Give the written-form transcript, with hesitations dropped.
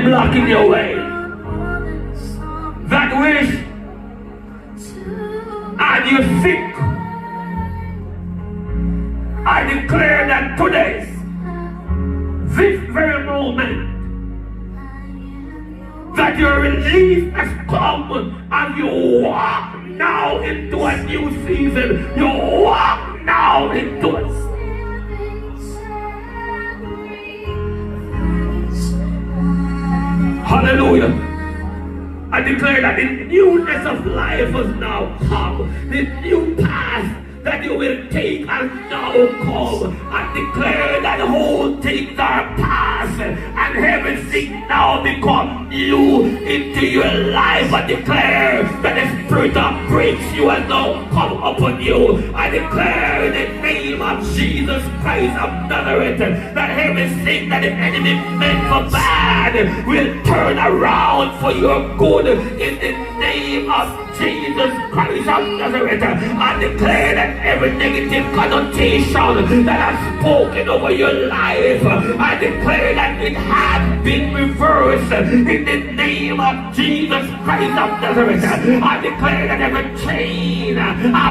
blocking your way. That wish and you're sick. I declare that today, this very moment, that your relief has come and you walk now into a new season. You walk now into it. Hallelujah. I declare that the newness of life has now come. The new path that you will take has now come. I declare that all things are past and everything now become new into your life. I declare that the spirit that breaks you has now come upon you. I declare in the name of Jesus Christ of Nazareth that everything that the enemy meant for bad will turn around for your good in the name of Jesus Christ of Nazareth. I declare that every negative connotation that has spoken over your life, I declare that it has been reversed in the name of Jesus Christ of Nazareth. I declare that every chain